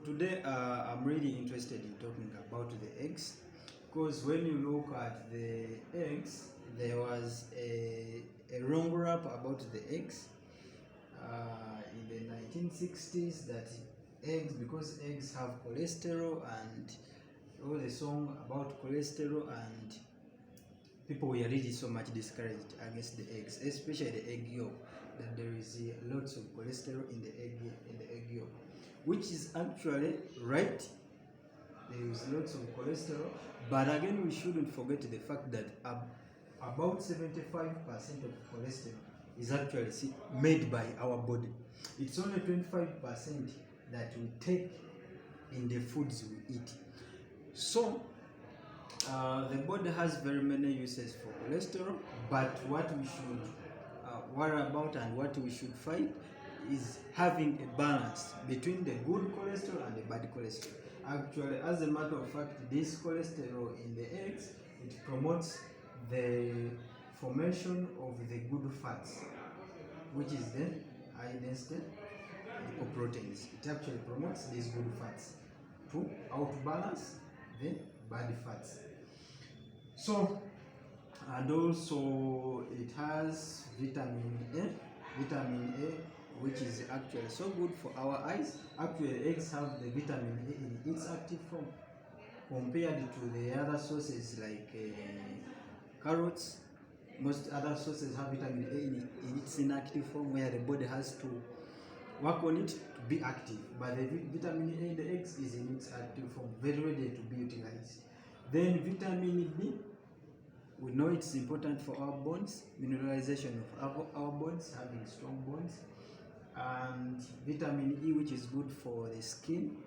today I'm really interested in talking about the eggs, because when you look at the eggs, there was a wrong rap about the eggs in the 1960s, that eggs, because eggs have cholesterol, and all the song about cholesterol, and people were really so much discouraged against the eggs, especially the egg yolk, that there is lots of cholesterol in the egg yolk, which is actually right. There is lots of cholesterol, but again we shouldn't forget the fact that about 75% of cholesterol is actually made by our body. It's only 25% that we take in the foods we eat. So the body has very many uses for cholesterol, but what we should worry about and what we should fight is having a balance between the good cholesterol and the bad cholesterol. Actually, as a matter of fact, this cholesterol in the eggs, it promotes the formation of the good fats, which is the high density lipoproteins. It actually promotes these good fats to outbalance the bad fats. So, and also it has vitamin A, which is actually so good for our eyes. Actually, eggs have the vitamin A in its active form compared to the other sources like carrots. Most other sources have vitamin A in its inactive form, where the body has to work on it to be active. But the vitamin A in the eggs is in its active form, very ready to be utilized. Then vitamin B, we know it's important for our bones, mineralization of our bones, having strong bones. And vitamin E, which is good for the skin.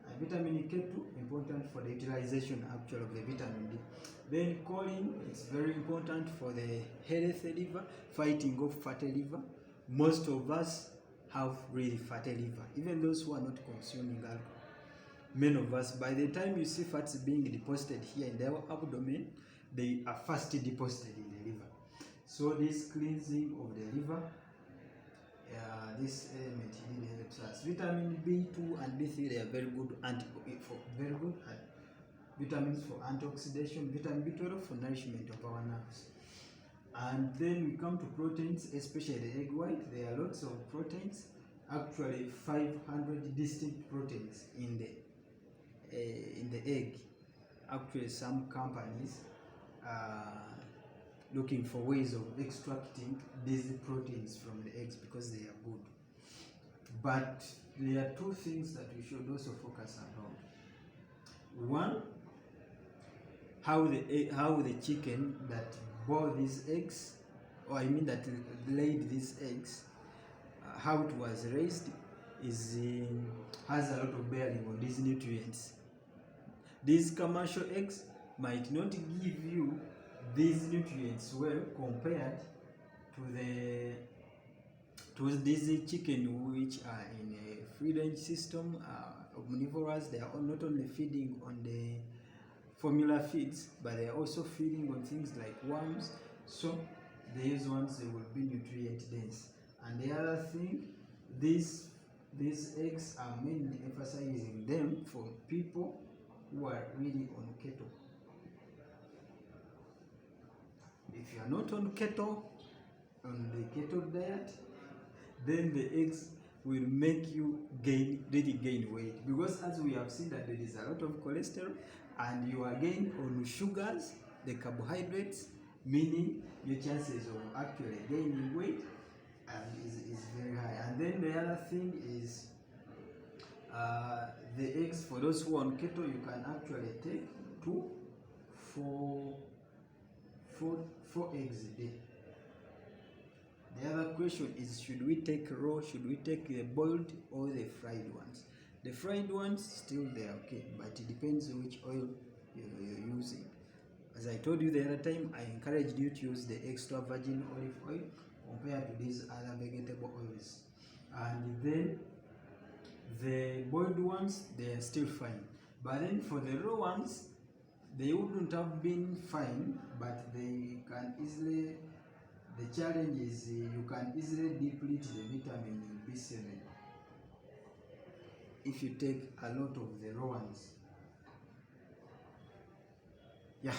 And vitamin K2, important for the utilization actually of the vitamin D. Then choline, it's very important for the healthy liver, fighting off fatty liver. Most of us have really fatty liver, even those who are not consuming alcohol. Many of us, by the time you see fats being deposited here in the abdomen, they are first deposited in the liver. So this cleansing of the liver, this element really helps us. Vitamin B2 and B3, they are very good vitamins for antioxidation. Vitamin B12 for nourishment of our nerves. And then we come to proteins, especially the egg white. There are lots of proteins, actually 500 distinct proteins in the egg. Actually, some companies are looking for ways of extracting these proteins from the eggs because they are good. But there are two things that we should also focus on. One, how the chicken that bore these eggs, or I mean that laid these eggs, how it was raised has a lot of bearing on these nutrients. These commercial eggs might not give you these nutrients well compared to these chicken which are in a free range system, omnivorous. They are not only feeding on the formula feeds, but they are also feeding on things like worms. So these ones, they will be nutrient dense. And the other thing, these eggs are mainly emphasizing them for people who are really on keto. If you are not on keto, on the keto diet, then the eggs will make you really gain weight, because as we have seen that there is a lot of cholesterol, and you are again on sugars, the carbohydrates, meaning your chances of actually gaining weight is very high. And then the other thing is the eggs. For those who are on keto, you can actually take 4 eggs a day. The other question is, should we take raw, should we take the boiled or the fried ones? The fried ones, still they are okay, but it depends on which oil you're using. As I told you the other time, I encouraged you to use the extra virgin olive oil compared to these other vegetable oils. And then the boiled ones, they are still fine. But then for the raw ones, they wouldn't have been fine, but they can easily, the challenge is you can easily deplete the vitamin B7 if you take a lot of the raw ones. Yeah.